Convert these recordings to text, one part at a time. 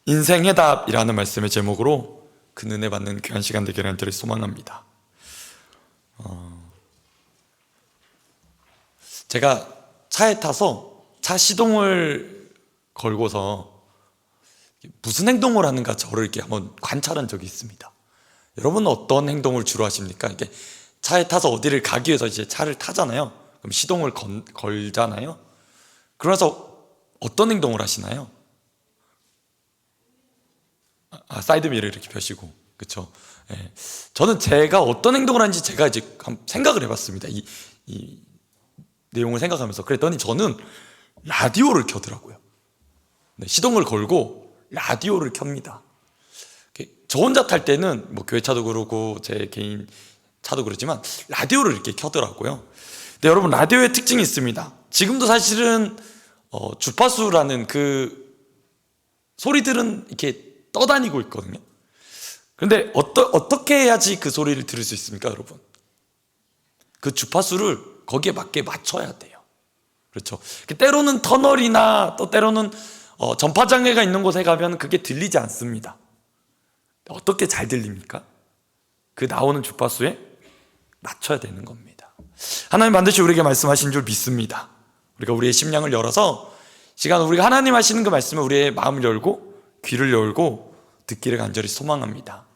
인생 해답이라는 말씀의 제목으로 그 은혜 받는 귀한 시간 되기를 간절히 소망합니다. 제가 차에 타서 차 시동을 걸고서 무슨 행동을 하는가 저를 이렇게 한번 관찰한 적이 있습니다. 여러분은 어떤 행동을 주로 하십니까? 이렇게 차에 타서 어디를 가기 위해서 이제 차를 타잖아요. 그럼 시동을 걸잖아요. 그러면서 어떤 행동을 하시나요? 사이드미러 이렇게 펴시고, 그렇죠? 예. 저는 제가 어떤 행동을 하는지 제가 이제 생각을 해봤습니다. 이 내용을 생각하면서. 그랬더니 저는 라디오를 켜더라고요. 네, 시동을 걸고 라디오를 켭니다. 저 혼자 탈 때는 뭐 교회 차도 그러고 제 개인 차도 그렇지만 라디오를 이렇게 켜더라고요. 근데 여러분, 라디오의 특징이 있습니다. 지금도 사실은 주파수라는 그 소리들은 이렇게 떠다니고 있거든요. 그런데 어떻게 해야지 그 소리를 들을 수 있습니까, 여러분? 그 주파수를 거기에 맞게 맞춰야 돼요. 그렇죠? 때로는 터널이나 또 때로는 전파장애가 있는 곳에 가면 그게 들리지 않습니다. 어떻게 잘 들립니까? 그 나오는 주파수에 맞춰야 되는 겁니다. 하나님 반드시 우리에게 말씀하신 줄 믿습니다. 우리가 우리의 심령을 열어서 시간 우리가 하나님 하시는 그 말씀에 우리의 마음을 열고 귀를 열고 듣기를 간절히 소망합니다.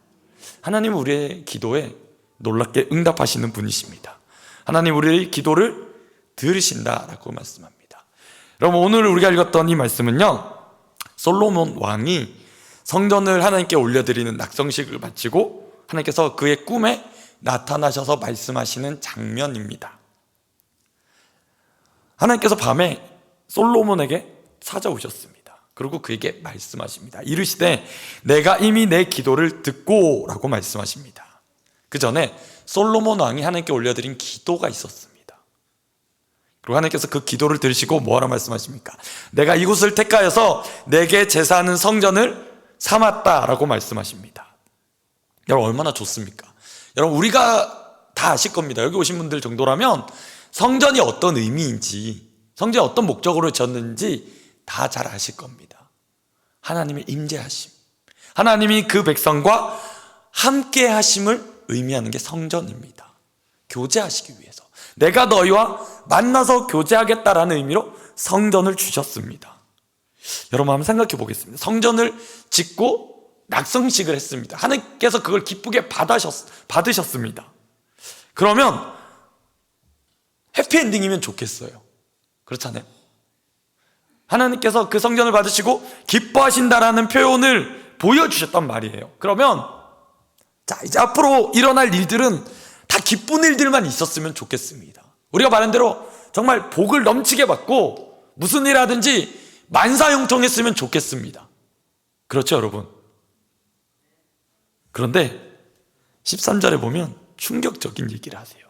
하나님은 우리의 기도에 놀랍게 응답하시는 분이십니다. 하나님 우리의 기도를 들으신다라고 말씀합니다. 여러분, 오늘 우리가 읽었던 이 말씀은요, 솔로몬 왕이 성전을 하나님께 올려드리는 낙성식을 마치고 하나님께서 그의 꿈에 나타나셔서 말씀하시는 장면입니다. 하나님께서 밤에 솔로몬에게 찾아오셨습니다. 그리고 그에게 말씀하십니다. 이르시되 내가 이미 내 기도를 듣고 라고 말씀하십니다. 그 전에 솔로몬 왕이 하나님께 올려드린 기도가 있었습니다. 그리고 하나님께서 그 기도를 들으시고 뭐하라 말씀하십니까? 내가 이곳을 택하여서 내게 제사하는 성전을 삼았다라고 말씀하십니다. 여러분, 얼마나 좋습니까? 여러분, 우리가 다 아실 겁니다. 여기 오신 분들 정도라면 성전이 어떤 의미인지, 성전이 어떤 목적으로 지었는지 다 잘 아실 겁니다. 하나님의 임재하심, 하나님이 그 백성과 함께 하심을 의미하는 게 성전입니다. 교제하시기 위해서, 내가 너희와 만나서 교제하겠다라는 의미로 성전을 주셨습니다. 여러분, 한번 생각해 보겠습니다. 성전을 짓고 낙성식을 했습니다. 하나님께서 그걸 기쁘게 받으셨습니다. 그러면 해피엔딩이면 좋겠어요. 그렇잖아요. 하나님께서 그 성전을 받으시고 기뻐하신다라는 표현을 보여주셨단 말이에요. 그러면 자, 이제 앞으로 일어날 일들은 다 기쁜 일들만 있었으면 좋겠습니다. 우리가 말한 대로 정말 복을 넘치게 받고 무슨 일 하든지 만사형통했으면 좋겠습니다. 그렇죠, 여러분? 그런데 13절에 보면 충격적인 얘기를 하세요.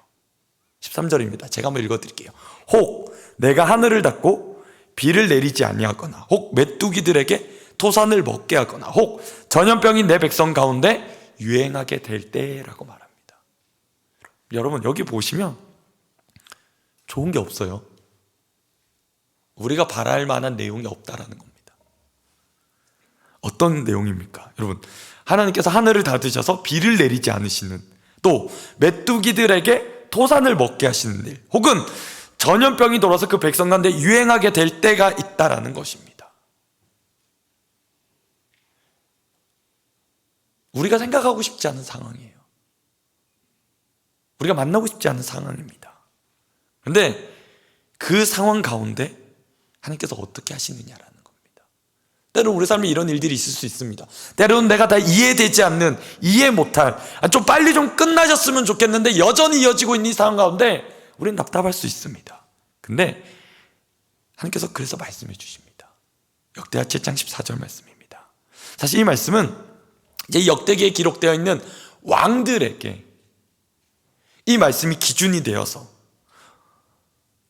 13절입니다. 제가 한번 읽어드릴게요. 혹 내가 하늘을 닫고 비를 내리지 아니하거나, 혹 메뚜기들에게 토산을 먹게 하거나, 혹 전염병이 내 백성 가운데 유행하게 될 때라고 말합니다. 여러분, 여기 보시면 좋은 게 없어요. 우리가 바랄 만한 내용이 없다라는 겁니다. 어떤 내용입니까? 여러분, 하나님께서 하늘을 닫으셔서 비를 내리지 않으시는, 또 메뚜기들에게 토산을 먹게 하시는 일, 혹은 전염병이 돌아서 그 백성 가운데 유행하게 될 때가 있다라는 것입니다. 우리가 생각하고 싶지 않은 상황이에요. 우리가 만나고 싶지 않은 상황입니다. 그런데 그 상황 가운데 하나님께서 어떻게 하시느냐라는 겁니다. 때로는 우리 삶에 이런 일들이 있을 수 있습니다. 때로는 내가 다 이해되지 않는, 이해 못할, 좀 빨리 좀 끝나셨으면 좋겠는데 여전히 이어지고 있는 이 상황 가운데 우리는 답답할 수 있습니다. 근데 하나님께서 그래서 말씀해 주십니다. 역대하 7장 14절 말씀입니다. 사실 이 말씀은 이제 역대기에 기록되어 있는 왕들에게 이 말씀이 기준이 되어서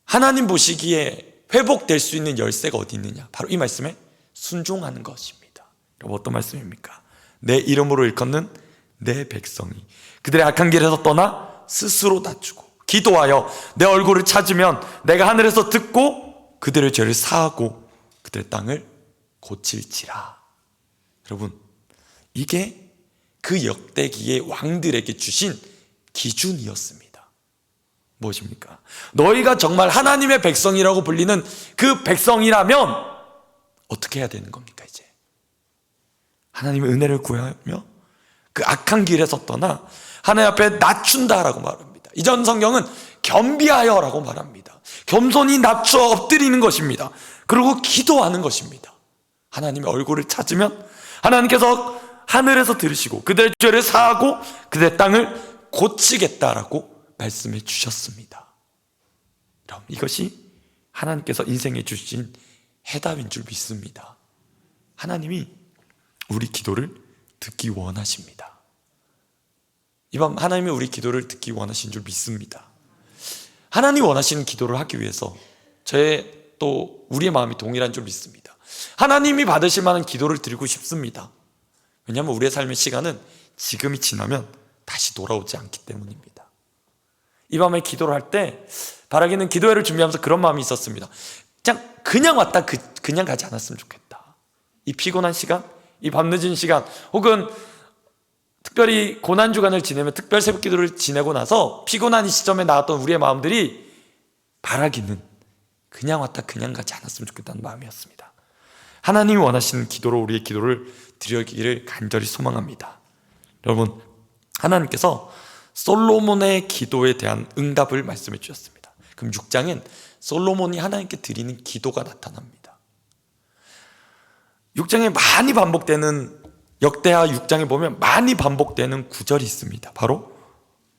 하나님 보시기에 회복될 수 있는 열쇠가 어디 있느냐, 바로 이 말씀에 순종하는 것입니다. 여러분, 어떤 말씀입니까? 내 이름으로 일컫는 내 백성이 그들의 악한 길에서 떠나 스스로 낮추고 기도하여 내 얼굴을 찾으면 내가 하늘에서 듣고 그들의 죄를 사하고 그들의 땅을 고칠지라. 여러분, 이게 그 역대기의 왕들에게 주신 기준이었습니다. 무엇입니까? 너희가 정말 하나님의 백성이라고 불리는 그 백성이라면 어떻게 해야 되는 겁니까? 이제 하나님의 은혜를 구하며 그 악한 길에서 떠나 하나님 앞에 낮춘다라고 말합니다. 이전 성경은 겸비하여라고 말합니다. 겸손히 낮춰 엎드리는 것입니다. 그리고 기도하는 것입니다. 하나님의 얼굴을 찾으면 하나님께서 하늘에서 들으시고 그들의 죄를 사하고 그들의 땅을 고치겠다라고 말씀해 주셨습니다. 그럼 이것이 하나님께서 인생에 주신 해답인 줄 믿습니다. 하나님이 우리 기도를 듣기 원하십니다. 이밤 하나님이 우리 기도를 듣기 원하신 줄 믿습니다. 하나님이 원하시는 기도를 하기 위해서 또 우리의 마음이 동일한 줄 믿습니다. 하나님이 받으실 만한 기도를 드리고 싶습니다. 왜냐하면 우리의 삶의 시간은 지금이 지나면 다시 돌아오지 않기 때문입니다. 이 밤에 기도를 할 때 바라기는 기도회를 준비하면서 그런 마음이 있었습니다. 그냥 왔다 그냥 가지 않았으면 좋겠다. 이 피곤한 시간, 이 밤늦은 시간, 혹은 특별히 고난주간을 지내며 특별 새벽 기도를 지내고 나서 피곤한 이 시점에 나왔던 우리의 마음들이 바라기는 그냥 왔다 그냥 가지 않았으면 좋겠다는 마음이었습니다. 하나님이 원하시는 기도로 우리의 기도를 드리기를 간절히 소망합니다. 여러분, 하나님께서 솔로몬의 기도에 대한 응답을 말씀해 주셨습니다. 그럼 6장엔 솔로몬이 하나님께 드리는 기도가 나타납니다. 6장에 많이 반복되는, 역대하 6장에 보면 많이 반복되는 구절이 있습니다. 바로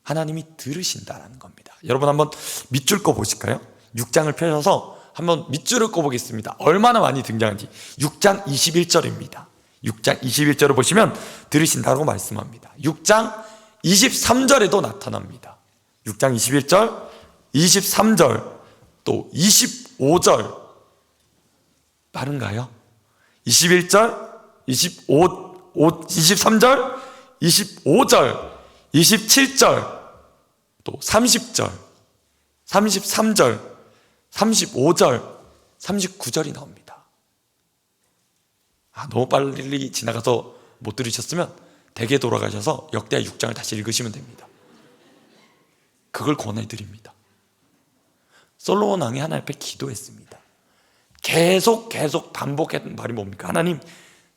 하나님이 들으신다라는 겁니다. 여러분 한번 밑줄 거 보실까요? 6장을 펴셔서 한번 밑줄을 꺼보겠습니다. 얼마나 많이 등장한지. 6장 21절입니다. 6장 21절을 보시면 들으신다고 말씀합니다. 6장 23절에도 나타납니다. 6장 21절, 23절, 또 25절. 빠른가요? 21절, 23절, 25절, 27절, 또 30절, 33절, 35절, 39절이 나옵니다. 너무 빨리 지나가서 못 들으셨으면 댁에 돌아가셔서 역대하 6장을 다시 읽으시면 됩니다. 그걸 권해드립니다. 솔로몬 왕이 하나님 앞에 기도했습니다. 계속 반복했던 말이 뭡니까? 하나님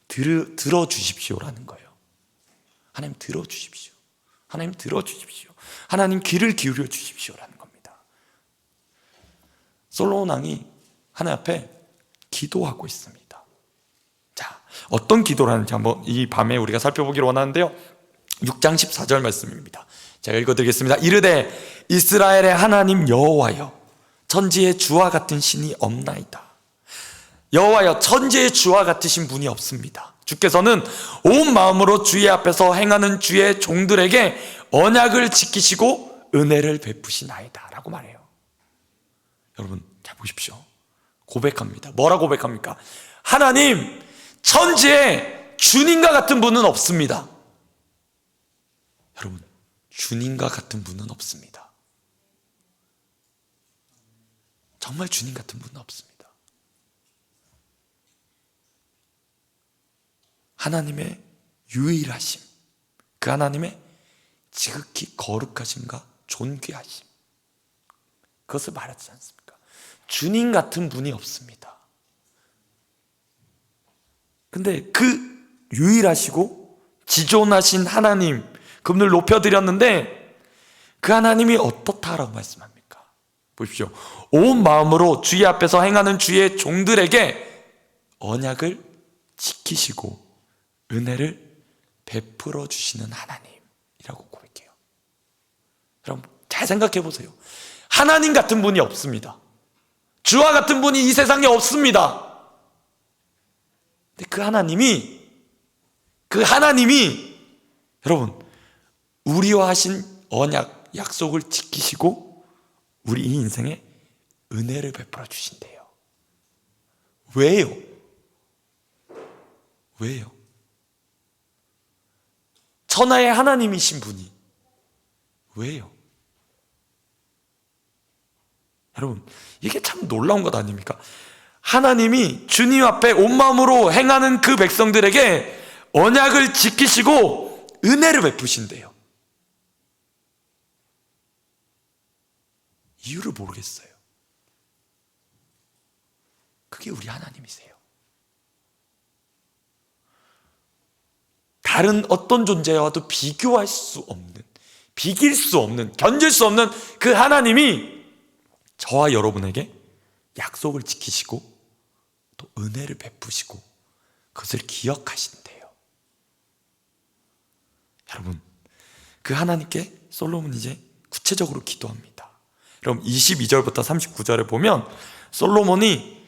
들어주십시오라는 거예요. 하나님 들어주십시오. 하나님 들어주십시오. 하나님 귀를 기울여 주십시오라는 겁니다. 솔로몬 왕이 하나님 앞에 기도하고 있습니다. 자, 어떤 기도를 하는지 한번 이 밤에 우리가 살펴보기를 원하는데요. 6장 14절 말씀입니다. 제가 읽어드리겠습니다. 이르되 이스라엘의 하나님 여호와여, 천지의 주와 같은 신이 없나이다. 여호와여, 천지의 주와 같으신 분이 없습니다. 주께서는 온 마음으로 주의 앞에서 행하는 주의 종들에게 언약을 지키시고 은혜를 베푸시나이다 라고 말해요. 여러분 잘 보십시오. 고백합니다. 뭐라 고백합니까? 하나님, 천지에 주님과 같은 분은 없습니다. 여러분, 주님과 같은 분은 없습니다. 정말 주님 같은 분은 없습니다. 하나님의 유일하심, 그 하나님의 지극히 거룩하심과 존귀하심, 그것을 말하지 않습니까? 주님 같은 분이 없습니다. 근데 그 유일하시고 지존하신 하나님, 그분을 높여드렸는데 그 하나님이 어떻다라고 말씀합니까? 보십시오. 온 마음으로 주의 앞에서 행하는 주의 종들에게 언약을 지키시고 은혜를 베풀어 주시는 하나님이라고 고백해요. 여러분 잘 생각해 보세요. 하나님 같은 분이 없습니다. 주와 같은 분이 이 세상에 없습니다. 근데 그 하나님이 여러분 우리와 하신 언약, 약속을 지키시고 우리 이 인생에 은혜를 베풀어 주신대요. 왜요? 천하의 하나님이신 분이 왜요? 여러분 이게 참 놀라운 것 아닙니까? 하나님이 주님 앞에 온 마음으로 행하는 그 백성들에게 언약을 지키시고 은혜를 베푸신대요. 이유를 모르겠어요. 그게 우리 하나님이세요. 다른 어떤 존재와도 비교할 수 없는, 비길 수 없는, 견딜 수 없는 그 하나님이 저와 여러분에게 약속을 지키시고 또 은혜를 베푸시고 그것을 기억하신대요. 여러분, 그 하나님께 솔로몬이 이제 구체적으로 기도합니다. 여러분 22절부터 39절에 보면 솔로몬이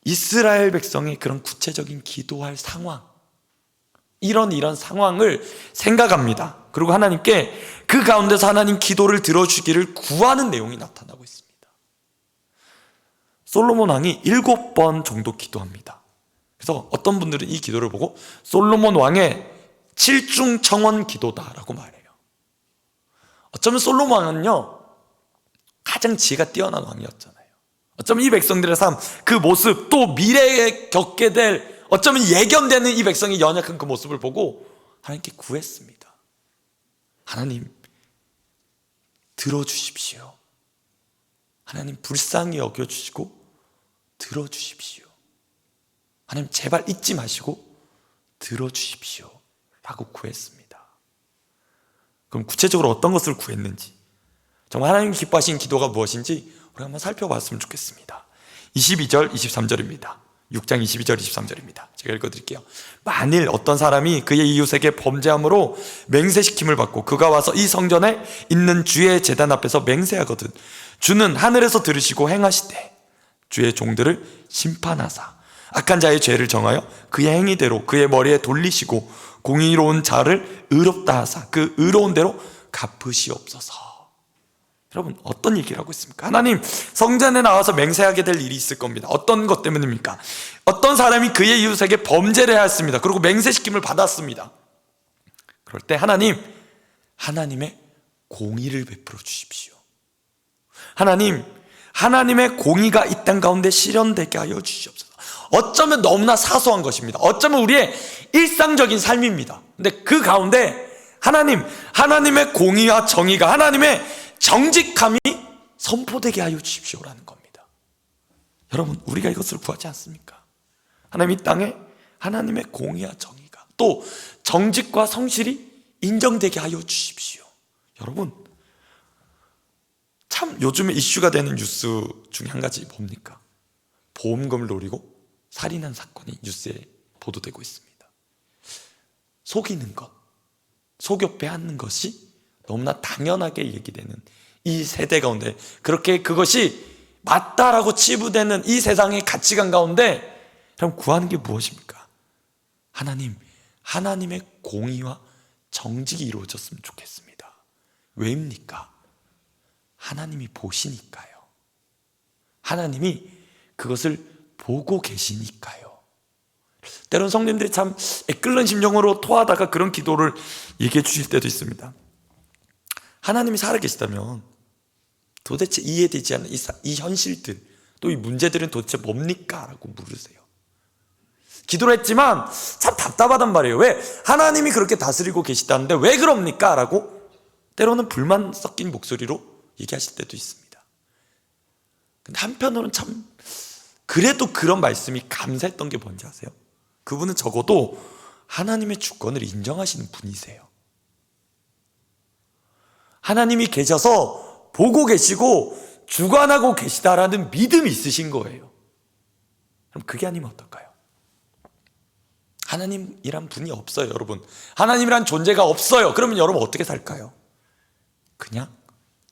이스라엘 백성의 그런 구체적인 기도할 상황, 이런 상황을 생각합니다. 그리고 하나님께 그 가운데서 하나님 기도를 들어주기를 구하는 내용이 나타나고 있습니다. 솔로몬 왕이 7번 정도 기도합니다. 그래서 어떤 분들은 이 기도를 보고 솔로몬 왕의 7중청원 기도다라고 말해요. 어쩌면 솔로몬 왕은요, 가장 지혜가 뛰어난 왕이었잖아요. 어쩌면 이 백성들의 삶, 그 모습, 또 미래에 겪게 될, 어쩌면 예견되는 이 백성의 연약한 그 모습을 보고 하나님께 구했습니다. 하나님, 들어주십시오. 하나님, 불쌍히 여겨주시고 들어주십시오. 하나님, 제발 잊지 마시고 들어주십시오 라고 구했습니다. 그럼 구체적으로 어떤 것을 구했는지, 정말 하나님 기뻐하신 기도가 무엇인지 우리 한번 살펴봤으면 좋겠습니다. 22절, 23절입니다. 6장 22절, 23절입니다. 제가 읽어드릴게요. 만일 어떤 사람이 그의 이웃에게 범죄함으로 맹세시킴을 받고 그가 와서 이 성전에 있는 주의 제단 앞에서 맹세하거든 주는 하늘에서 들으시고 행하시되 주의 종들을 심판하사 악한 자의 죄를 정하여 그의 행위대로 그의 머리에 돌리시고 공의로운 자를 의롭다 하사 그 의로운 대로 갚으시옵소서. 여러분, 어떤 얘기를 하고 있습니까? 하나님, 성전에 나와서 맹세하게 될 일이 있을 겁니다. 어떤 것 때문입니까? 어떤 사람이 그의 이웃에게 범죄를 하였습니다. 그리고 맹세시킴을 받았습니다. 그럴 때 하나님, 하나님의 공의를 베풀어 주십시오. 하나님, 하나님의 공의가 이 땅 가운데 실현되게 하여 주시옵소서. 어쩌면 너무나 사소한 것입니다. 어쩌면 우리의 일상적인 삶입니다. 근데 그 가운데 하나님, 하나님의 공의와 정의가, 하나님의 정직함이 선포되게 하여 주십시오라는 겁니다. 여러분, 우리가 이것을 구하지 않습니까? 하나님, 이 땅에 하나님의 공의와 정의가, 또 정직과 성실이 인정되게 하여 주십시오. 여러분, 참 요즘에 이슈가 되는 뉴스 중에 한 가지 뭡니까? 보험금을 노리고 살인한 사건이 뉴스에 보도되고 있습니다. 속이는 것, 속여 빼앗는 것이 너무나 당연하게 얘기되는 이 세대 가운데, 그렇게 그것이 맞다라고 치부되는 이 세상의 가치관 가운데 그럼 구하는 게 무엇입니까? 하나님, 하나님의 공의와 정직이 이루어졌으면 좋겠습니다. 왜입니까? 하나님이 보시니까요. 하나님이 그것을 보고 계시니까요. 때론 성님들이 참 애끓는 심정으로 토하다가 그런 기도를 얘기해 주실 때도 있습니다. 하나님이 살아계시다면 도대체 이해되지 않는 이 현실들, 또 이 문제들은 도대체 뭡니까? 라고 물으세요. 기도를 했지만 참 답답하단 말이에요. 왜? 하나님이 그렇게 다스리고 계시다는데 왜 그럽니까? 라고 때로는 불만 섞인 목소리로 얘기하실 때도 있습니다. 근데 한편으로는 참 그래도 그런 말씀이 감사했던 게 뭔지 아세요? 그분은 적어도 하나님의 주권을 인정하시는 분이세요. 하나님이 계셔서 보고 계시고 주관하고 계시다라는 믿음이 있으신 거예요. 그럼 그게 아니면 어떨까요? 하나님이란 분이 없어요, 여러분. 하나님이란 존재가 없어요. 그러면 여러분 어떻게 살까요? 그냥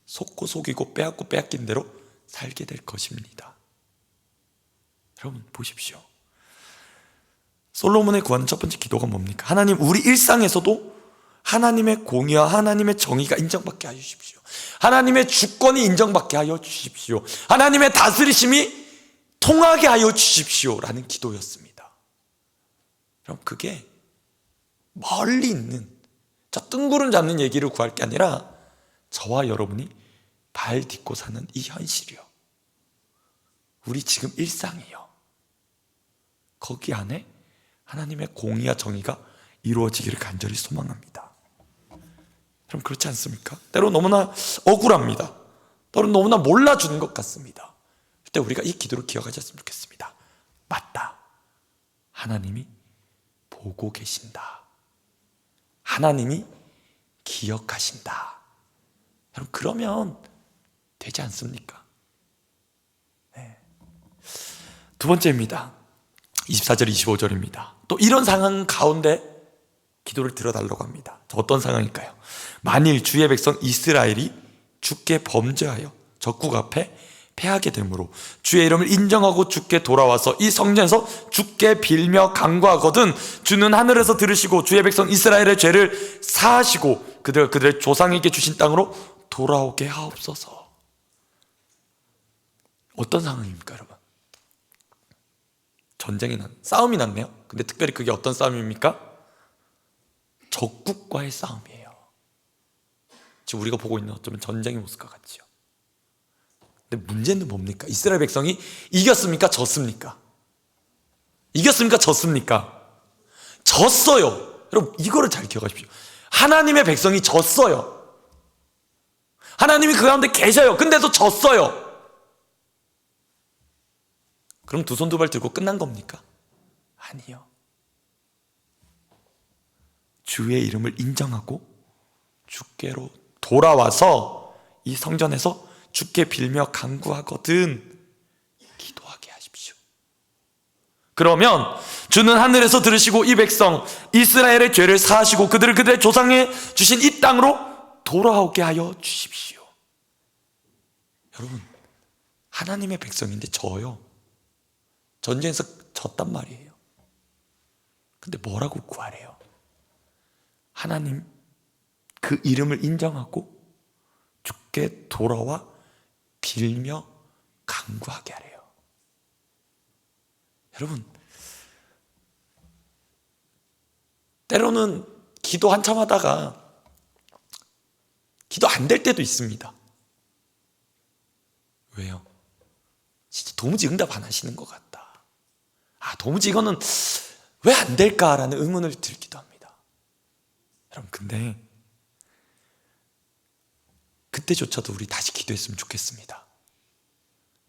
속고 속이고 빼앗고 빼앗긴 대로 살게 될 것입니다. 여러분 보십시오. 솔로몬의 구하는 첫 번째 기도가 뭡니까? 하나님, 우리 일상에서도 하나님의 공의와 하나님의 정의가 인정받게 하여 주십시오. 하나님의 주권이 인정받게 하여 주십시오. 하나님의 다스리심이 통하게 하여 주십시오 라는 기도였습니다. 그럼 그게 멀리 있는 저 뜬구름 잡는 얘기를 구할 게 아니라 저와 여러분이 발 딛고 사는 이 현실이요, 우리 지금 일상이요, 거기 안에 하나님의 공의와 정의가 이루어지기를 간절히 소망합니다. 그럼 그렇지 않습니까? 때로 너무나 억울합니다. 때로 너무나 몰라주는 것 같습니다. 그때 우리가 이 기도를 기억하셨으면 좋겠습니다. 맞다. 하나님이 보고 계신다. 하나님이 기억하신다. 여러분, 그러면 되지 않습니까? 네. 두 번째입니다. 24절 25절입니다. 또 이런 상황 가운데 기도를 들어달라고 합니다. 어떤 상황일까요? 만일 주의 백성 이스라엘이 주께 범죄하여 적국 앞에 패하게 되므로 주의 이름을 인정하고 주께 돌아와서 이 성전에서 주께 빌며 간구하거든 주는 하늘에서 들으시고 주의 백성 이스라엘의 죄를 사하시고 그들의 조상에게 주신 땅으로 돌아오게 하옵소서. 어떤 상황입니까, 여러분? 싸움이 났네요. 근데 특별히 그게 어떤 싸움입니까? 적국과의 싸움이에요. 지금 우리가 보고 있는 어쩌면 전쟁의 모습과 같지요. 근데 문제는 뭡니까? 이스라엘 백성이 이겼습니까? 졌습니까? 이겼습니까? 졌습니까? 졌어요. 여러분, 이거를 잘 기억하십시오. 하나님의 백성이 졌어요. 하나님이 그 가운데 계셔요. 근데도 졌어요. 그럼 두 손 두 발 들고 끝난 겁니까? 아니요. 주의 이름을 인정하고 주께로 돌아와서 이 성전에서 주께 빌며 간구하거든 기도하게 하십시오. 그러면 주는 하늘에서 들으시고 이 백성 이스라엘의 죄를 사하시고 그들의 조상에 주신 이 땅으로 돌아오게 하여 주십시오. 여러분, 하나님의 백성인데 져요. 전쟁에서 졌단 말이에요. 근데 뭐라고 구하래요? 하나님 그 이름을 인정하고 주께 돌아와 빌며 간구하게 하래요. 여러분, 때로는 기도 한참 하다가 기도 안 될 때도 있습니다. 왜요? 진짜 도무지 응답 안 하시는 것 같다. 도무지 이거는 왜 안 될까라는 의문을 들기도 합니다. 여러분, 근데 그때조차도 우리 다시 기도했으면 좋겠습니다.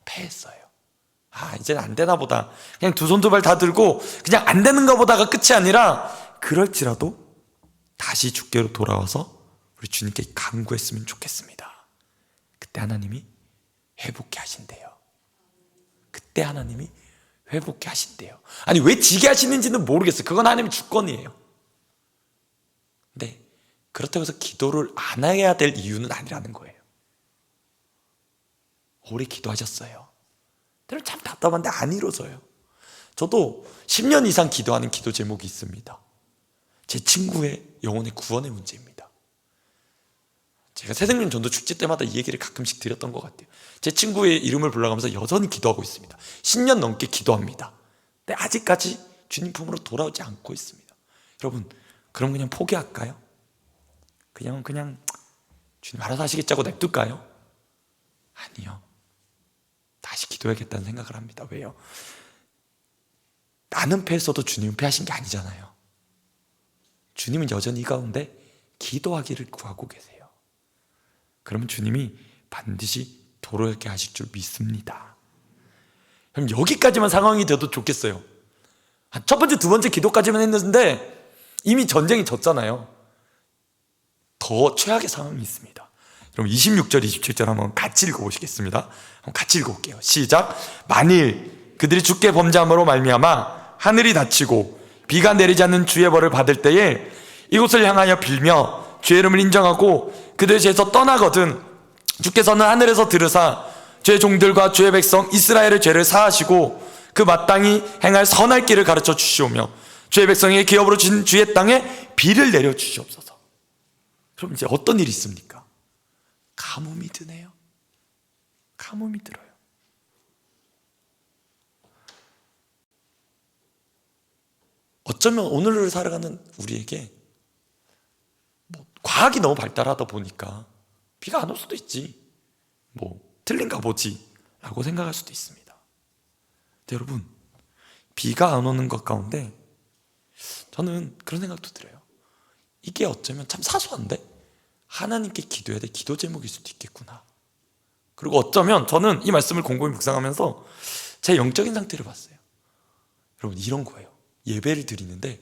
패했어요. 이제는 안 되나 보다. 그냥 두 손 두 발 다 들고 그냥 안 되는가 보다가 끝이 아니라 그럴지라도 다시 주께로 돌아와서 우리 주님께 간구했으면 좋겠습니다. 그때 하나님이 회복케 하신대요. 그때 하나님이 회복케 하신대요. 아니, 왜 지게 하시는지는 모르겠어요. 그건 하나님의 주권이에요. 근데 그렇다고 해서 기도를 안 해야 될 이유는 아니라는 거예요. 오래 기도하셨어요. 때로 참 답답한데 안 이루어져요. 저도 10년 이상 기도하는 기도 제목이 있습니다. 제 친구의 영혼의 구원의 문제입니다. 제가 새생명 전도 축제 때마다 이 얘기를 가끔씩 드렸던 것 같아요. 제 친구의 이름을 불러가면서 여전히 기도하고 있습니다. 10년 넘게 기도합니다. 근데 아직까지 주님 품으로 돌아오지 않고 있습니다. 여러분, 그럼 그냥 포기할까요? 그냥 주님 알아서 하시겠자고 냅둘까요? 아니요. 다시 기도해야겠다는 생각을 합니다. 왜요? 나는 패했어도 주님은 패하신 게 아니잖아요. 주님은 여전히 이 가운데 기도하기를 구하고 계세요. 그러면 주님이 반드시 돌아오게 하실 줄 믿습니다. 그럼 여기까지만 상황이 돼도 좋겠어요. 첫 번째, 두 번째 기도까지만 했는데 이미 전쟁이 졌잖아요. 더 최악의 상황이 있습니다. 그럼 26절, 27절 한번 같이 읽어보시겠습니다. 한번 같이 읽어볼게요. 시작. 만일 그들이 주께 범죄함으로 말미암아 하늘이 닫히고 비가 내리지 않는 주의 벌을 받을 때에 이곳을 향하여 빌며 주의 이름을 인정하고 그들의 죄에서 떠나거든 주께서는 하늘에서 들으사 주의 종들과 주의 백성 이스라엘의 죄를 사하시고 그 마땅히 행할 선할 길을 가르쳐 주시오며 주의 백성에게 기업으로 주신 주의 땅에 비를 내려 주시옵소서. 그럼 이제 어떤 일이 있습니까? 가뭄이 드네요. 가뭄이 들어요. 어쩌면 오늘을 살아가는 우리에게 과학이 너무 발달하다 보니까 비가 안 올 수도 있지, 틀린가 보지 라고 생각할 수도 있습니다. 근데 여러분, 비가 안 오는 것 가운데 저는 그런 생각도 들어요. 이게 어쩌면 참 사소한데 하나님께 기도해야 될 기도 제목일 수도 있겠구나. 그리고 어쩌면 저는 이 말씀을 곰곰이 묵상하면서 제 영적인 상태를 봤어요. 여러분, 이런 거예요. 예배를 드리는데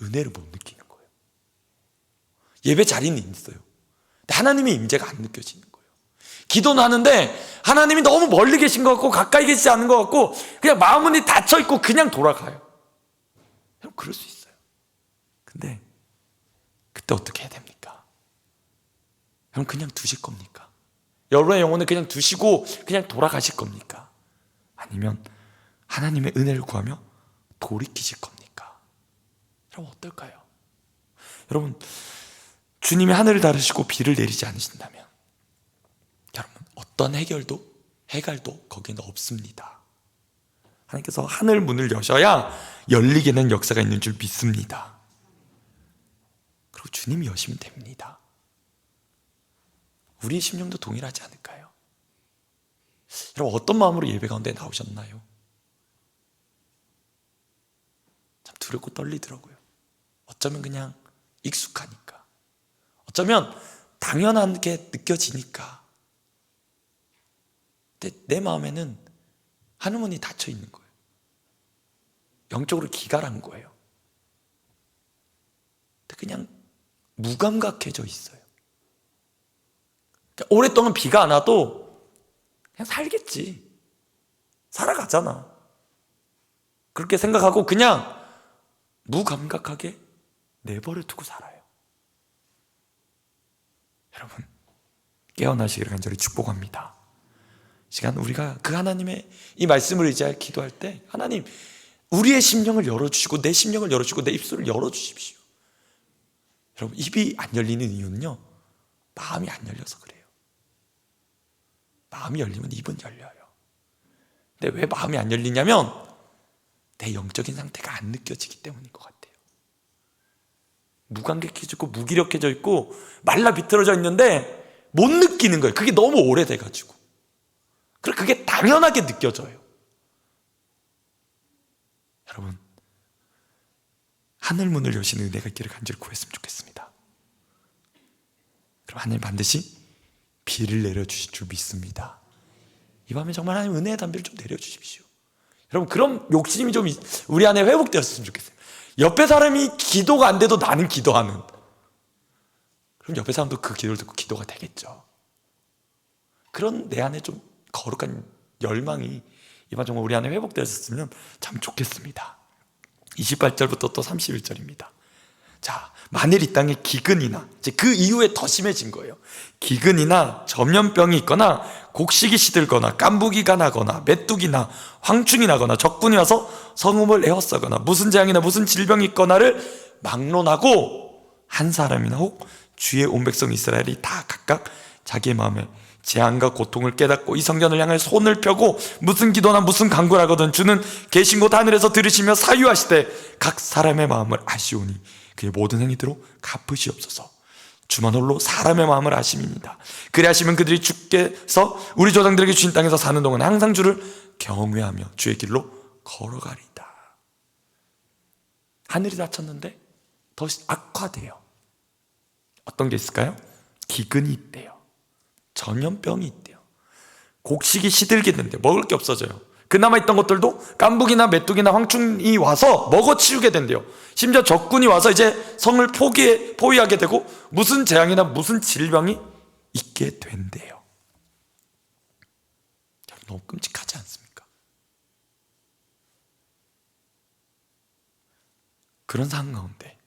은혜를 못 느끼는 거예요. 예배 자리는 있어요. 근데 하나님의 임재가 안 느껴지는 거예요. 기도는 하는데 하나님이 너무 멀리 계신 것 같고 가까이 계시지 않은 것 같고 그냥 마음은 닫혀 있고 그냥 돌아가요. 여러분, 그럴 수 있어요. 근데 그때 어떻게 해야 됩니까? 여러분, 그냥 두실 겁니까? 여러분의 영혼을 그냥 두시고 그냥 돌아가실 겁니까? 아니면 하나님의 은혜를 구하며 돌이키실 겁니까? 여러분, 어떨까요? 여러분, 주님이 하늘을 다루시고 비를 내리지 않으신다면 여러분, 어떤 해갈도 거기는 없습니다. 하나님께서 하늘 문을 여셔야 열리게 된 역사가 있는 줄 믿습니다. 그리고 주님이 여시면 됩니다. 우리의 심령도 동일하지 않을까요? 여러분, 어떤 마음으로 예배 가운데 나오셨나요? 참 두렵고 떨리더라고요. 어쩌면 그냥 익숙하니까, 어쩌면 당연하게 느껴지니까. 근데 내 마음에는 하늘 문이 닫혀 있는 거예요. 영적으로 기갈한 거예요. 근데 그냥 무감각해져 있어요. 그러니까 오랫동안 비가 안 와도 그냥 살겠지, 살아가잖아, 그렇게 생각하고 그냥 무감각하게 내버려 두고 살아요. 여러분, 깨어나시기를 간절히 축복합니다. 시간 우리가 그 하나님의 이 말씀을 의지하여 기도할 때 하나님, 우리의 심령을 열어주시고 내 심령을 열어주시고 내 입술을 열어주십시오. 여러분, 입이 안 열리는 이유는요, 마음이 안 열려서 그래요. 마음이 열리면 입은 열려요. 근데 왜 마음이 안 열리냐면 내 영적인 상태가 안 느껴지기 때문인 것 같아요. 무감각해지고 무기력해져 있고 말라 비틀어져 있는데 못 느끼는 거예요. 그게 너무 오래돼가지고. 그리고 그게 당연하게 느껴져요. 여러분, 하늘 문을 여시는 은혜가 있기를 간절히 구했으면 좋겠습니다. 그럼 하나님 반드시 비를 내려주실 줄 믿습니다. 이 밤에 정말 하나님 은혜의 담비를 좀 내려주십시오. 여러분, 그런 욕심이 좀 우리 안에 회복되었으면 좋겠어요. 옆에 사람이 기도가 안 돼도 나는 기도하는, 그럼 옆에 사람도 그 기도를 듣고 기도가 되겠죠. 그런 내 안에 좀 거룩한 열망이 이번 정말 우리 안에 회복되었으면 참 좋겠습니다. 28절부터 또 31절입니다. 자, 만일 이 땅에 기근이나, 이제 그 이후에 더 심해진 거예요. 기근이나 전염병이 있거나 곡식이 시들거나 깐부기가 나거나 메뚜기나 황충이 나거나 적군이 와서 성읍을 에워싸거나 무슨 재앙이나 무슨 질병이 있거나를 막론하고 한 사람이나 혹 주의 온 백성 이스라엘이 다 각각 자기의 마음에 재앙과 고통을 깨닫고 이 성전을 향해 손을 펴고 무슨 기도나 무슨 간구를 하거든 주는 계신 곳 하늘에서 들으시며 사유하시되 각 사람의 마음을 아시오니 그의 모든 행위대로 갚으시옵소서. 주만 홀로 사람의 마음을 아심입니다. 그래 하시면 그들이 주께서 우리 조상들에게 주신 땅에서 사는 동안 항상 주를 경외하며 주의 길로 걸어가리다. 하늘이 닫혔는데 더 악화돼요. 어떤 게 있을까요? 기근이 있대요. 전염병이 있대요. 곡식이 시들게 된대요. 먹을 게 없어져요. 그나마 있던 것들도 깐부기나 메뚜기나 황충이 와서 먹어치우게 된대요. 심지어 적군이 와서 이제 성을 포위하게 되고 무슨 재앙이나 무슨 질병이 있게 된대요. 너무 끔찍하지 않습니까? 그런 상황 가운데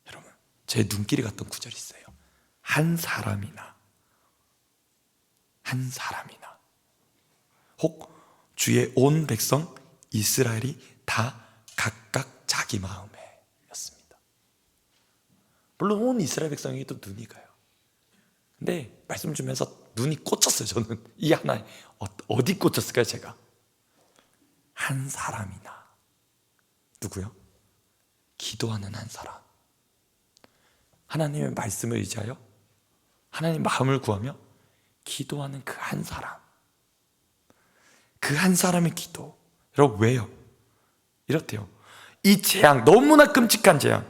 여러분, 제 눈길이 갔던 구절이 있어요. 한 사람이나 혹 주의 온 백성 이스라엘이 다 각각 자기 마음에 였습니다. 물론 온 이스라엘 백성에게 또 눈이 가요. 근데 말씀 주면서 눈이 꽂혔어요. 저는 이 하나에 어디 꽂혔을까요? 제가 한 사람이나, 누구요? 기도하는 한 사람, 하나님의 말씀을 의지하여 하나님 마음을 구하며 기도하는 그 한 사람, 그 한 사람의 기도. 여러분, 왜요? 이렇대요. 이 재앙, 너무나 끔찍한 재앙,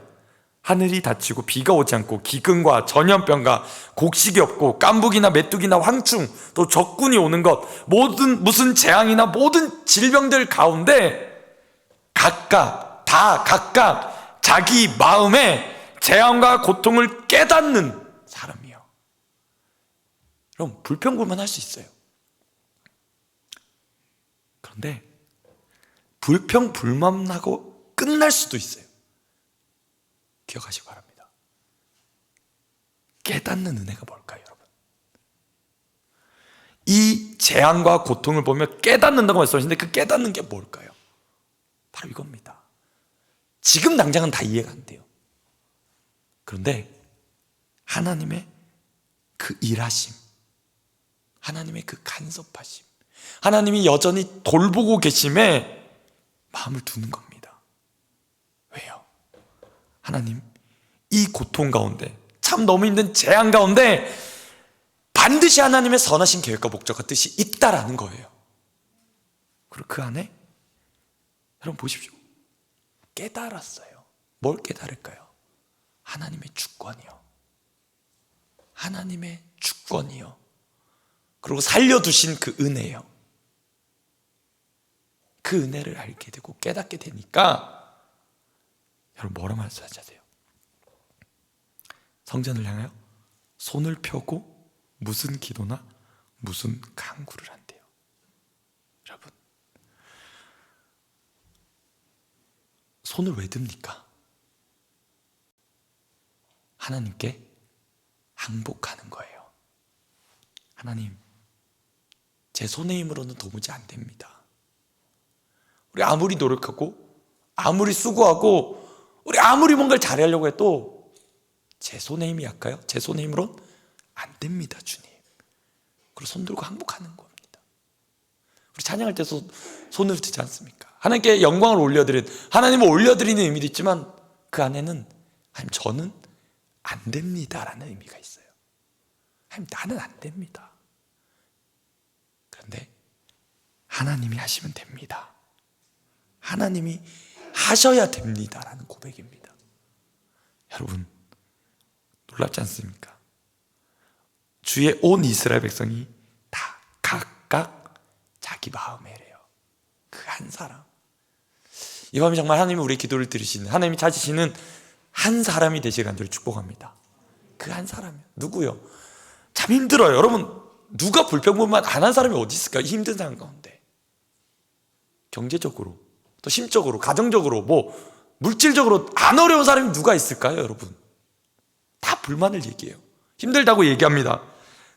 하늘이 닫히고 비가 오지 않고 기근과 전염병과 곡식이 없고 깐부기나 메뚜기나 황충 또 적군이 오는 것, 모든 무슨 재앙이나 모든 질병들 가운데 각각 자기 마음에 재앙과 고통을 깨닫는 사람이요. 그럼 불평불만할 수 있어요. 그런데 불평불만하고 끝날 수도 있어요. 기억하시기 바랍니다. 깨닫는 은혜가 뭘까요, 여러분? 이 재앙과 고통을 보며 깨닫는다고 말씀하시는데 그 깨닫는 게 뭘까요? 바로 이겁니다. 지금 당장은 다 이해가 안 돼요. 그런데 하나님의 그 일하심, 하나님의 그 간섭하심, 하나님이 여전히 돌보고 계심에 마음을 두는 겁니다. 왜요? 하나님, 이 고통 가운데, 참 너무 힘든 재앙 가운데 반드시 하나님의 선하신 계획과 목적과 뜻이 있다라는 거예요. 그리고 그 안에 여러분 보십시오. 깨달았어요. 뭘 깨달을까요? 하나님의 주권이요. 하나님의 주권이요. 그리고 살려두신 그 은혜요. 그 은혜를 알게 되고 깨닫게 되니까 여러분 뭐라 말씀하세요? 성전을 향하여 손을 펴고 무슨 기도나 무슨 간구를 한대요. 여러분, 손을 왜 듭니까? 하나님께 항복하는 거예요. 하나님, 제 손의 힘으로는 도무지 안 됩니다. 우리 아무리 노력하고 아무리 수고하고 우리 아무리 뭔가를 잘하려고 해도 제 손의 힘이 약해요. 제 손의 힘으로는 안 됩니다, 주님. 그리고 손 들고 항복하는 겁니다. 우리 찬양할 때 손을 드지 않습니까? 하나님께 영광을 올려드리는, 하나님을 올려드리는 의미도 있지만 그 안에는 하나님, 저는 안 됩니다라는 의미가 있어요. 하나님, 나는 안 됩니다. 그런데 하나님이 하시면 됩니다. 하나님이 하셔야 됩니다라는 고백입니다. 여러분, 놀랍지 않습니까? 주의 온 이스라엘 백성이 다 각각 자기 마음에래요. 그 한 사람. 이 밤에 정말 하나님이 우리의 기도를 들으시는, 하나님이 찾으시는 한 사람이 되시길 간절히 축복합니다. 그 한 사람이요. 누구요? 참 힘들어요. 여러분, 누가 불평불만 안 한 사람이 어디 있을까요? 힘든 상황 가운데. 경제적으로, 또 심적으로, 가정적으로, 물질적으로 안 어려운 사람이 누가 있을까요, 여러분? 다 불만을 얘기해요. 힘들다고 얘기합니다.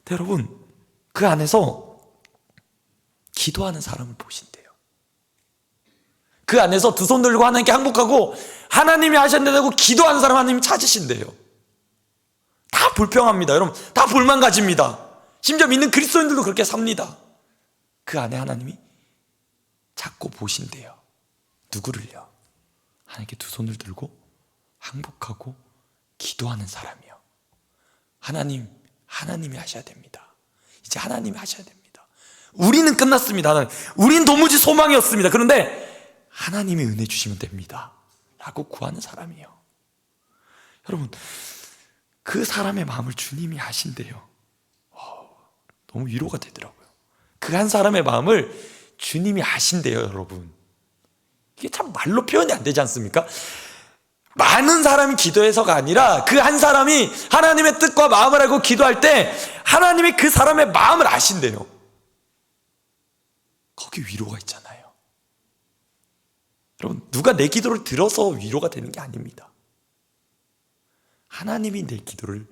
근데 여러분, 그 안에서 기도하는 사람을 보신대요. 그 안에서 두 손 들고 하나님께 항복하고 하나님이 하셨는다고 기도하는 사람 하나님이 찾으신대요. 다 불평합니다. 여러분, 다 불만 가집니다. 심지어 믿는 그리스도인들도 그렇게 삽니다. 그 안에 하나님이 자꾸 보신대요. 누구를요? 하나님께 두 손을 들고 항복하고 기도하는 사람이요. 하나님이 하셔야 됩니다. 이제 하나님이 하셔야 됩니다. 우리는 끝났습니다. 우린 도무지 소망이 없습니다. 그런데 하나님이 은혜 주시면 됩니다 라고 구하는 사람이요. 여러분, 그 사람의 마음을 주님이 아신대요. 너무 위로가 되더라고요. 그 한 사람의 마음을 주님이 아신대요, 여러분. 이게 참 말로 표현이 안 되지 않습니까? 많은 사람이 기도해서가 아니라 그 한 사람이 하나님의 뜻과 마음을 알고 기도할 때 하나님이 그 사람의 마음을 아신대요. 거기 위로가 있잖아요. 여러분, 누가 내 기도를 들어서 위로가 되는 게 아닙니다. 하나님이 내 기도를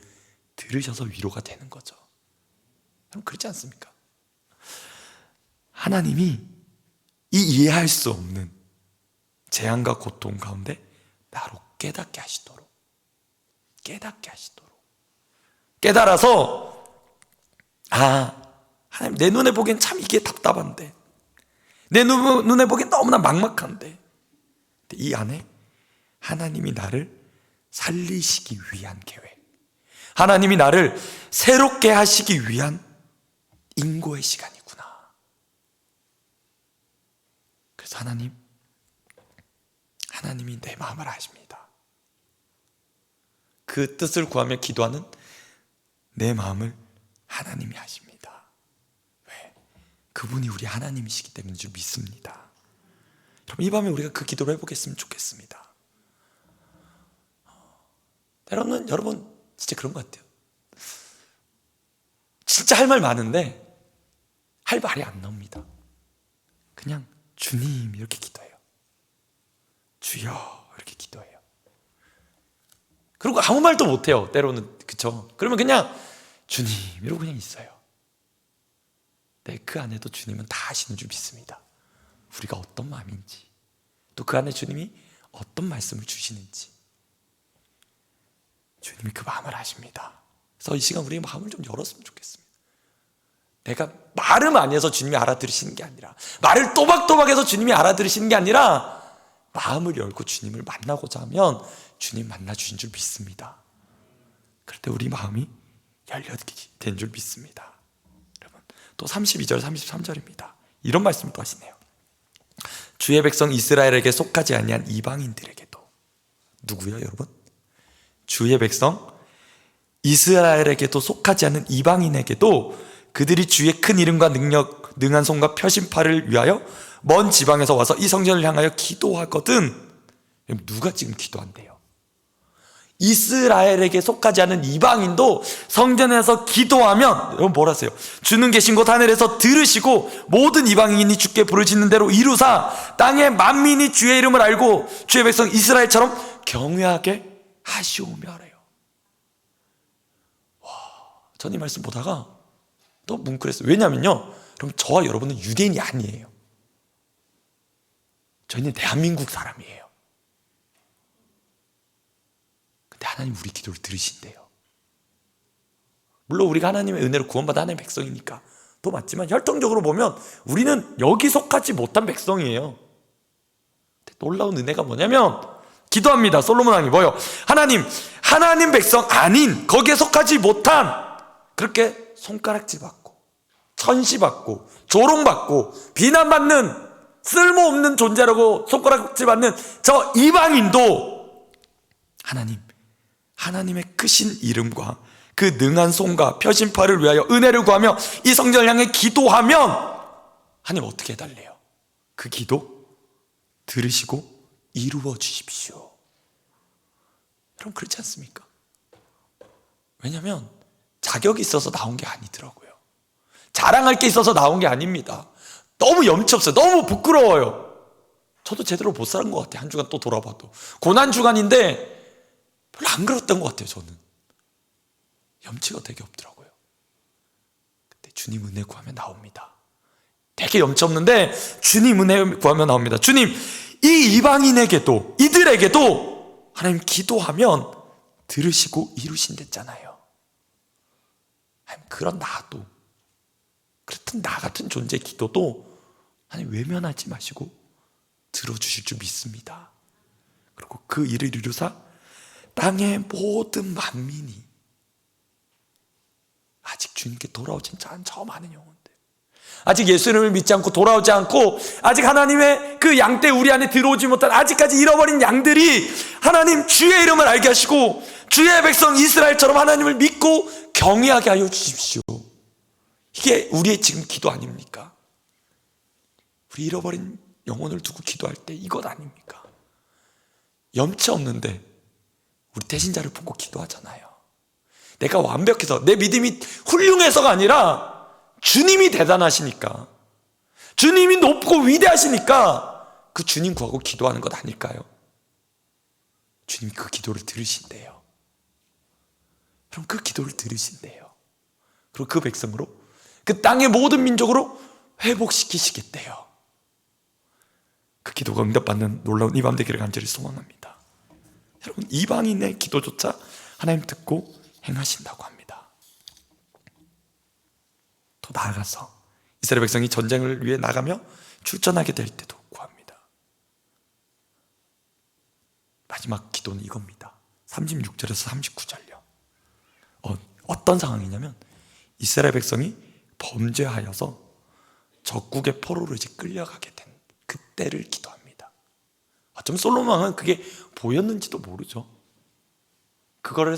들으셔서 위로가 되는 거죠. 여러분, 그렇지 않습니까? 하나님이 이 이해할 수 없는 재앙과 고통 가운데 나로 깨닫게 하시도록, 깨달아서, 하나님, 내 눈에 보기엔 참 이게 답답한데, 내 눈에 보기엔 너무나 막막한데, 이 안에 하나님이 나를 살리시기 위한 계획, 하나님이 나를 새롭게 하시기 위한 인고의 시간이구나. 그래서 하나님, 하나님이 내 마음을 아십니다. 그 뜻을 구하며 기도하는 내 마음을 하나님이 아십니다. 왜? 그분이 우리 하나님이시기 때문인 줄 믿습니다. 여러분, 이 밤에 우리가 그 기도를 해보겠으면 좋겠습니다. 때로는 여러분 진짜 그런 것 같아요. 진짜 할 말 많은데 할 말이 안 나옵니다. 그냥 주님 이렇게 기도해요. 주여 이렇게 기도해요. 그리고 아무 말도 못해요. 때로는, 그쵸? 그러면 그냥 주님 이러고 그냥 있어요. 네, 그 안에도 주님은 다 아시는 줄 믿습니다. 우리가 어떤 마음인지, 또 그 안에 주님이 어떤 말씀을 주시는지 주님이 그 마음을 아십니다. 그래서 이 시간 우리의 마음을 좀 열었으면 좋겠습니다. 내가 말을 많이 해서 주님이 알아들으시는 게 아니라, 말을 또박또박해서 주님이 알아들으시는 게 아니라, 마음을 열고 주님을 만나고자 하면 주님 만나주신 줄 믿습니다. 그럴 때 우리 마음이 열려된 줄 믿습니다. 여러분, 또 32절 33절입니다. 이런 말씀을 또 하시네요. 주의 백성 이스라엘에게 속하지 아니한 이방인들에게도. 누구요 여러분? 주의 백성 이스라엘에게도 속하지 않은 이방인에게도 그들이 주의 큰 이름과 능력, 능한 손과 표심팔을 위하여 먼 지방에서 와서 이 성전을 향하여 기도하거든. 누가 지금 기도한대요? 이스라엘에게 속하지 않은 이방인도 성전에서 기도하면, 여러분 뭐라 하세요? 주는 계신 곳 하늘에서 들으시고 모든 이방인이 주께 부르짖는 대로 이루사 땅의 만민이 주의 이름을 알고 주의 백성 이스라엘처럼 경외하게 하시오며 하래요. 와, 전 이 말씀 보다가 또 뭉클했어요. 왜냐면요, 그럼 저와 여러분은 유대인이 아니에요. 저희는 대한민국 사람이에요. 근데 하나님 우리 기도를 들으신대요. 물론 우리가 하나님의 은혜로 구원받아 하나님의 백성이니까 또 맞지만, 혈통적으로 보면 우리는 여기 속하지 못한 백성이에요. 놀라운 은혜가 뭐냐면, 기도합니다. 솔로몬 왕이 뭐요? 하나님 백성 아닌, 거기에 속하지 못한, 그렇게 손가락질 받고 천시 받고 조롱받고 비난받는 쓸모없는 존재라고 손가락질 받는 저 이방인도 하나님의 크신 이름과 그 능한 손과 표심팔을 위하여 은혜를 구하며 이 성전을 향해 기도하면 하나님 어떻게 해달래요? 그 기도 들으시고 이루어 주십시오. 여러분 그렇지 않습니까? 왜냐하면 자격이 있어서 나온 게 아니더라고요. 자랑할 게 있어서 나온 게 아닙니다. 너무 염치 없어요. 너무 부끄러워요. 저도 제대로 못 살은 것 같아요. 한 주간 또 돌아봐도 고난주간인데 별로 안 그랬던 것 같아요. 저는 염치가 되게 없더라고요. 그때 주님 은혜 구하면 나옵니다. 되게 염치 없는데 주님 은혜 구하면 나옵니다. 주님, 이 이방인에게도, 이들에게도 하나님 기도하면 들으시고 이루신댔잖아요. 그런 나도, 그렇든 나 같은 존재의 기도도 하나님 외면하지 마시고 들어주실 줄 믿습니다. 그리고 그 일을 이루사 땅의 모든 만민이, 아직 주님께 돌아오진 저 많은 영혼들, 아직 예수님을 믿지 않고 돌아오지 않고 아직 하나님의 그 양떼 우리 안에 들어오지 못한 아직까지 잃어버린 양들이 하나님 주의 이름을 알게 하시고 주의 백성 이스라엘처럼 하나님을 믿고 경외하게 하여 주십시오. 이게 우리의 지금 기도 아닙니까? 우리 잃어버린 영혼을 두고 기도할 때 이것 아닙니까? 염치 없는데 우리 대신자를 보고 기도하잖아요. 내가 완벽해서, 내 믿음이 훌륭해서가 아니라 주님이 대단하시니까, 주님이 높고 위대하시니까 그 주님 구하고 기도하는 것 아닐까요? 주님이 그 기도를 들으신대요. 그럼 그 기도를 들으신대요. 그리고 그 백성으로, 그 땅의 모든 민족으로 회복시키시겠대요. 그 기도가 응답받는 놀라운 이 밤 되기를 간절히 소망합니다. 여러분, 이방인의 기도조차 하나님 듣고 행하신다고 합니다. 또 나아가서 이스라엘 백성이 전쟁을 위해 나가며 출전하게 될 때도 구합니다. 마지막 기도는 이겁니다. 36절에서 39절요. 어떤 상황이냐면, 이스라엘 백성이 범죄하여서 적국의 포로로 이제 끌려가게 된 그때를 기도합니다. 어쩌면 솔로몬은 그게 보였는지도 모르죠. 그거를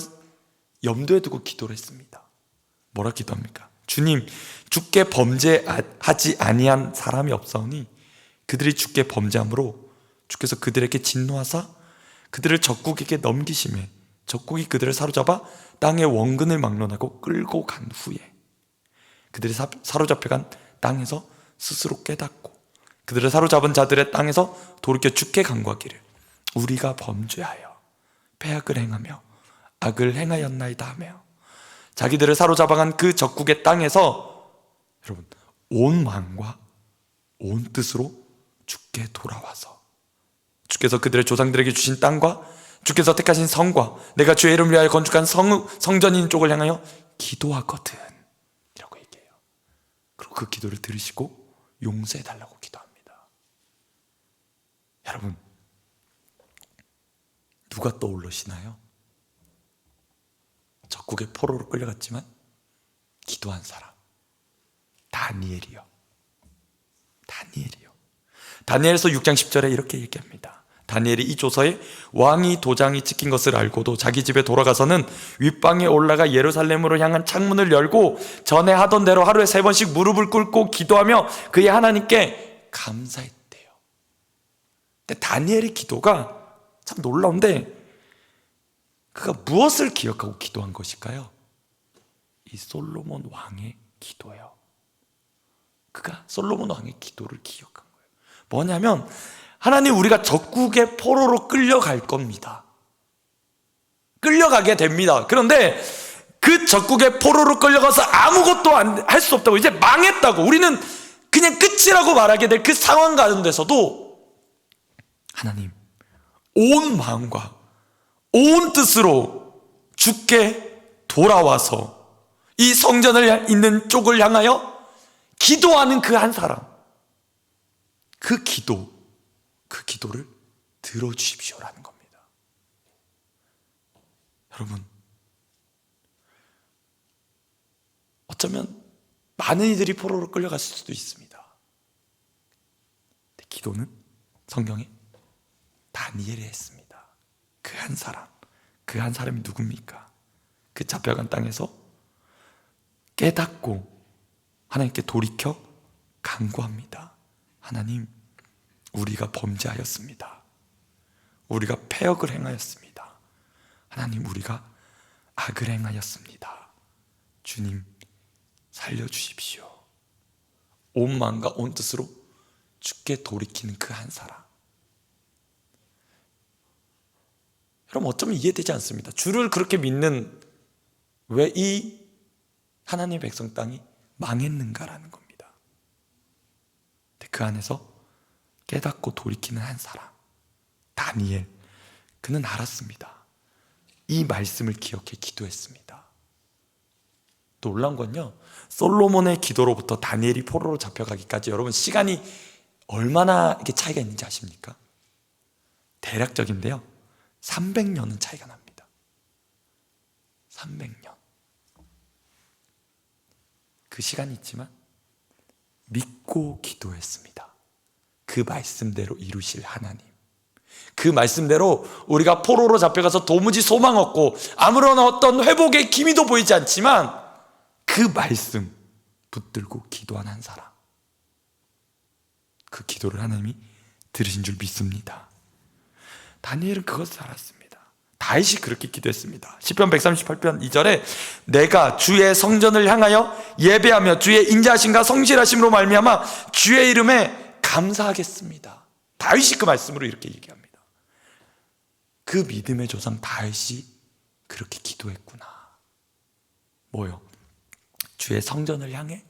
염두에 두고 기도를 했습니다. 뭐라 기도합니까? 주님, 주께 범죄하지 아니한 사람이 없사오니 그들이 주께 범죄함으로 주께서 그들에게 진노하사 그들을 적국에게 넘기심에 적국이 그들을 사로잡아 땅의 원근을 막론하고 끌고 간 후에 그들이 사로잡혀간 땅에서 스스로 깨닫고 그들을 사로잡은 자들의 땅에서 돌이켜 주께 간구하기를 우리가 범죄하여 패악을 행하며 악을 행하였나이다 하며 자기들을 사로잡아간 그 적국의 땅에서 여러분 온 마음과 온 뜻으로 주께 돌아와서 주께서 그들의 조상들에게 주신 땅과 주께서 택하신 성과 내가 주의 이름을 위하여 건축한 성전인 쪽을 향하여 기도하거든 이라고 얘기해요. 그리고 그 기도를 들으시고 용서해달라고 기도합니다. 여러분, 누가 떠오르시나요? 적국의 포로로 끌려갔지만 기도한 사람, 다니엘이요. 다니엘서 6장 10절에 이렇게 얘기합니다. 다니엘이 이 조서에 왕이 도장이 찍힌 것을 알고도 자기 집에 돌아가서는 윗방에 올라가 예루살렘으로 향한 창문을 열고 전에 하던 대로 하루에 3번씩 무릎을 꿇고 기도하며 그의 하나님께 감사했대요. 근데 다니엘의 기도가 참 놀라운데 그가 무엇을 기억하고 기도한 것일까요? 이 솔로몬 왕의 기도예요. 그가 솔로몬 왕의 기도를 기억한 거예요. 뭐냐면 하나님, 우리가 적국의 포로로 끌려갈 겁니다. 끌려가게 됩니다. 그런데 그 적국의 포로로 끌려가서 아무것도 할 수 없다고, 이제 망했다고, 우리는 그냥 끝이라고 말하게 될 그 상황 가운데서도 하나님, 온 마음과 온 뜻으로 주께 돌아와서 이 성전을 있는 쪽을 향하여 기도하는 그 한 사람, 그 기도를 들어주십시오라는 겁니다. 여러분, 어쩌면 많은 이들이 포로로 끌려갔을 수도 있습니다. 근데 기도는 성경에 다니엘이 했습니다. 그 한 사람이 누굽니까? 그 잡혀간 땅에서 깨닫고 하나님께 돌이켜 간구합니다. 하나님, 우리가 범죄하였습니다. 우리가 패역을 행하였습니다. 하나님, 우리가 악을 행하였습니다. 주님, 살려주십시오. 온 마음과 온 뜻으로 주께 돌이키는 그 한 사람. 여러분, 어쩌면 이해되지 않습니다. 주를 그렇게 믿는 왜 이 하나님의 백성 땅이 망했는가라는 겁니다. 근데 그 안에서 깨닫고 돌이키는 한 사람, 다니엘, 그는 알았습니다. 이 말씀을 기억해 기도했습니다. 놀라운 건요, 솔로몬의 기도로부터 다니엘이 포로로 잡혀가기까지 여러분 시간이 얼마나 이게 차이가 있는지 아십니까? 대략적인데요, 300년은 차이가 납니다. 300년. 그 시간이 있지만 믿고 기도했습니다. 그 말씀대로 이루실 하나님, 그 말씀대로 우리가 포로로 잡혀가서 도무지 소망 없고 아무런 어떤 회복의 기미도 보이지 않지만 그 말씀 붙들고 기도한 한 사람, 그 기도를 하나님이 들으신 줄 믿습니다. 다니엘은 그것을 알았습니다. 다윗이 그렇게 기도했습니다. 시편 138편 2절에 내가 주의 성전을 향하여 예배하며 주의 인자하심과 성실하심으로 말미암아 주의 이름에 감사하겠습니다. 다윗이 그 말씀으로 이렇게 얘기합니다. 그 믿음의 조상 다윗이 그렇게 기도했구나. 뭐요? 주의 성전을 향해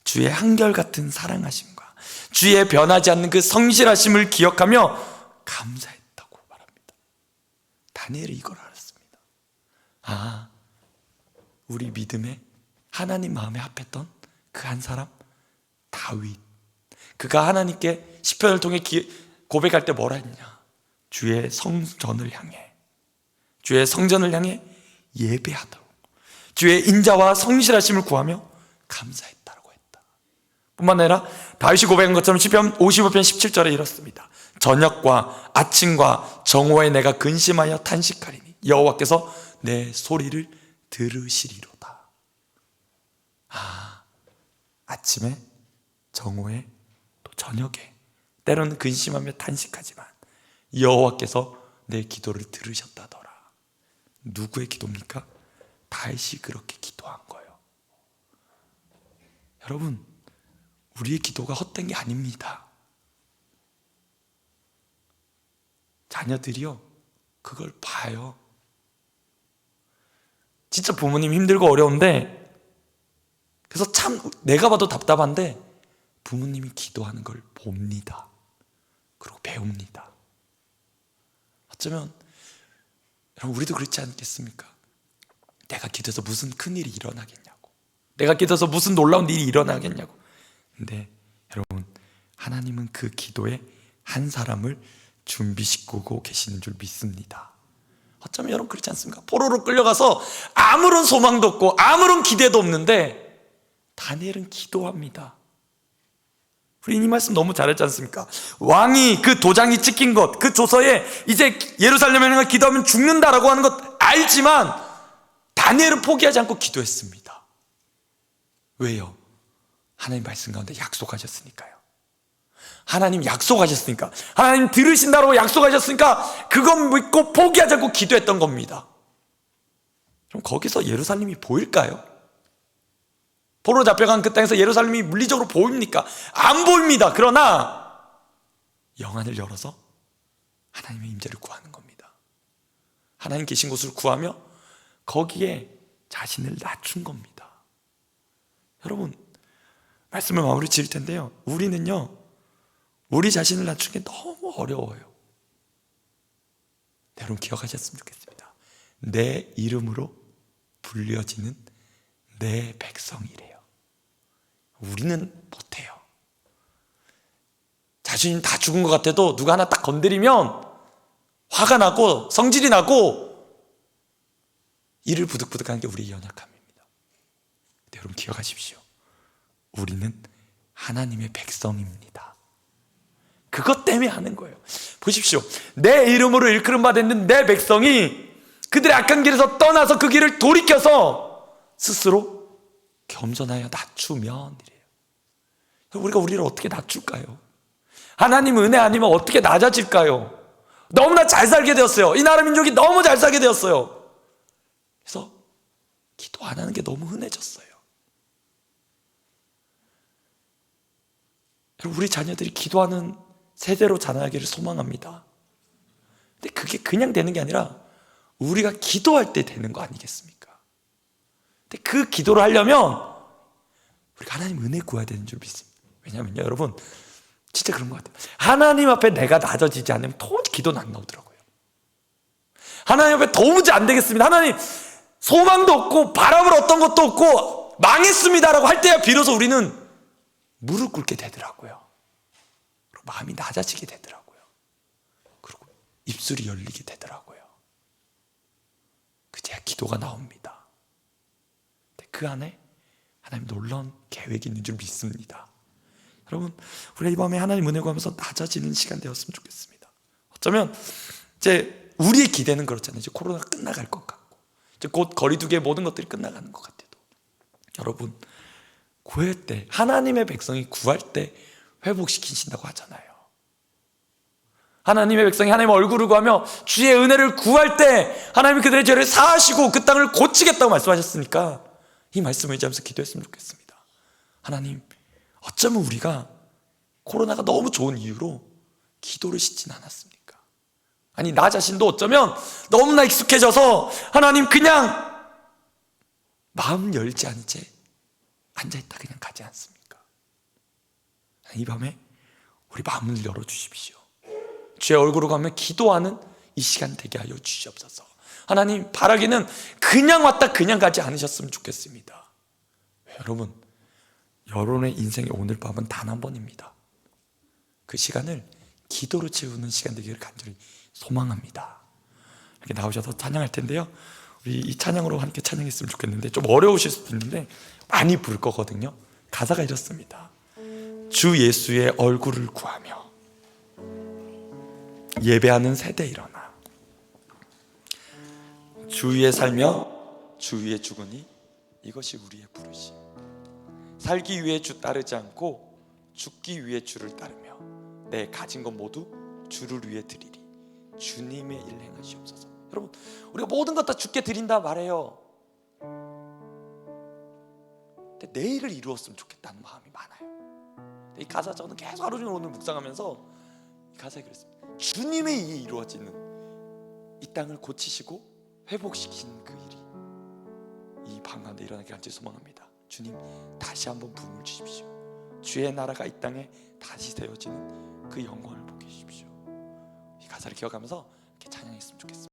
주의 한결같은 사랑하심과 주의 변하지 않는 그 성실하심을 기억하며 감사했다고 말합니다. 다니엘이 이걸 알았습니다. 아, 우리 믿음에 하나님 마음에 합했던 그 한 사람, 다윗. 그가 하나님께 시편을 통해 고백할 때 뭐라 했냐? 주의 성전을 향해 예배하도록 주의 인자와 성실하심을 구하며 감사했다라고 했다. 뿐만 아니라 다윗이 고백한 것처럼 시편 55편 17절에 이렇습니다. 저녁과 아침과 정오에 내가 근심하여 탄식하리니 여호와께서 내 소리를 들으시리로다. 아침에, 정오에, 또 저녁에 때로는 근심하며 탄식하지만 여호와께서 내 기도를 들으셨다더라. 누구의 기도입니까? 다윗이 그렇게 기도한 거예요. 여러분, 우리의 기도가 헛된 게 아닙니다. 자녀들이요, 그걸 봐요. 진짜 부모님 힘들고 어려운데, 그래서 참 내가 봐도 답답한데 부모님이 기도하는 걸 봅니다. 그리고 배웁니다. 어쩌면 여러분, 우리도 그렇지 않겠습니까? 내가 기도해서 무슨 큰일이 일어나겠냐고, 내가 기도해서 무슨 놀라운 일이 일어나겠냐고. 근데 여러분, 하나님은 그 기도에 한 사람을 준비시키고 계시는 줄 믿습니다. 어쩌면 여러분 그렇지 않습니까? 포로로 끌려가서 아무런 소망도 없고 아무런 기대도 없는데 다니엘은 기도합니다. 우리 이 말씀 너무 잘했지 않습니까? 왕이 그 도장이 찍힌 것, 그 조서에 이제 예루살렘에 있는 걸 기도하면 죽는다라고 하는 것 알지만 다니엘은 포기하지 않고 기도했습니다. 왜요? 하나님 말씀 가운데 약속하셨으니까요. 하나님 약속하셨으니까, 하나님 들으신다고 약속하셨으니까 그것 믿고 포기하지 않고 기도했던 겁니다. 그럼 거기서 예루살렘이 보일까요? 포로로 잡혀간 그 땅에서 예루살렘이 물리적으로 보입니까? 안 보입니다. 그러나 영안을 열어서 하나님의 임재를 구하는 겁니다. 하나님 계신 곳을 구하며 거기에 자신을 낮춘 겁니다. 여러분, 말씀을 마무리 지을 텐데요, 우리는요, 우리 자신을 낮추는 게 너무 어려워요. 여러분 기억하셨으면 좋겠습니다. 내 이름으로 불려지는 내 백성이래요. 우리는 못해요. 자신이 다 죽은 것 같아도 누가 하나 딱 건드리면 화가 나고 성질이 나고 이를 부득부득하는 게 우리의 연약함입니다. 근데 여러분 기억하십시오. 우리는 하나님의 백성입니다. 그것 때문에 하는 거예요. 보십시오. 내 이름으로 일컬음 받는 내 백성이 그들의 악한 길에서 떠나서 그 길을 돌이켜서 스스로 겸손하여 낮추면 이래요. 우리가 우리를 어떻게 낮출까요? 하나님 은혜 아니면 어떻게 낮아질까요? 너무나 잘 살게 되었어요. 이 나라 민족이 너무 잘 살게 되었어요. 그래서 기도 안 하는 게 너무 흔해졌어요. 우리 자녀들이 기도하는 세대로 자라나기를 소망합니다. 근데 그게 그냥 되는 게 아니라 우리가 기도할 때 되는 거 아니겠습니까? 근데 그 기도를 하려면 우리가 하나님 은혜 구해야 되는 줄 믿습니다. 왜냐하면요, 여러분 진짜 그런 것 같아요. 하나님 앞에 내가 낮아지지 않으면 도무지 기도는 안 나오더라고요. 하나님 앞에 도무지 안 되겠습니다. 하나님 소망도 없고 바람을 어떤 것도 없고 망했습니다라고 할 때야 비로소 우리는 무릎 꿇게 되더라고요. 그리고 마음이 낮아지게 되더라고요. 그리고 입술이 열리게 되더라고요. 그제야 기도가 나옵니다. 근데 그 안에 하나님 놀라운 계획이 있는 줄 믿습니다. 여러분, 우리가 이 밤에 하나님 은혜 구하면서 낮아지는 시간 되었으면 좋겠습니다. 어쩌면 이제 우리의 기대는 그렇잖아요. 이제 코로나가 끝나갈 것 같고 이제 곧 거리두기의 모든 것들이 끝나가는 것 같아도 여러분, 구할 때, 하나님의 백성이 구할 때 회복시키신다고 하잖아요. 하나님의 백성이 하나님의 얼굴을 구하며 주의 은혜를 구할 때 하나님이 그들의 죄를 사하시고 그 땅을 고치겠다고 말씀하셨으니까 이 말씀을 의지하면서 기도했으면 좋겠습니다. 하나님, 어쩌면 우리가 코로나가 너무 좋은 이유로 기도를 싣진 않았습니까? 아니, 나 자신도 어쩌면 너무나 익숙해져서 하나님 그냥 마음 열지 않은 채 앉아있다 그냥 가지 않습니까? 이 밤에 우리 마음을 열어주십시오. 주의 얼굴을 가며 기도하는 이 시간 되게 하여 주시옵소서. 하나님, 바라기는 그냥 왔다 그냥 가지 않으셨으면 좋겠습니다. 여러분, 여러분의 인생의 오늘 밤은 단 한 번입니다. 그 시간을 기도로 채우는 시간 되기를 간절히 소망합니다. 이렇게 나오셔서 찬양할 텐데요, 우리 이 찬양으로 함께 찬양했으면 좋겠는데 좀 어려우실 수도 있는데 많이 부를 거거든요. 가사가 이렇습니다. 주 예수의 얼굴을 구하며 예배하는 세대 일어나. 주 위에 살며 주 위에 죽으니 이것이 우리의 부르심. 살기 위해 주 따르지 않고 죽기 위해 주를 따르며 내 가진 것 모두 주를 위해 드리리. 주님의 일 행하시옵소서. 여러분, 우리가 모든 것 다 주께 드린다 말해요. 근데 내일을 이루었으면 좋겠다는 마음이 많아요. 이 가사 저는 계속 하루 종일 오늘 묵상하면서 이 가사에 그랬습니다. 주님의 일이 이루어지는 이 땅을 고치시고 회복시킨 그 일이 이 밤 가운데 일어나게 간절히 소망합니다. 주님 다시 한번 부흥을 주십시오. 주의 나라가 이 땅에 다시 세워지는 그 영광을 보게 해주십시오. 이 가사를 기억하면서 이렇게 찬양했으면 좋겠습니다.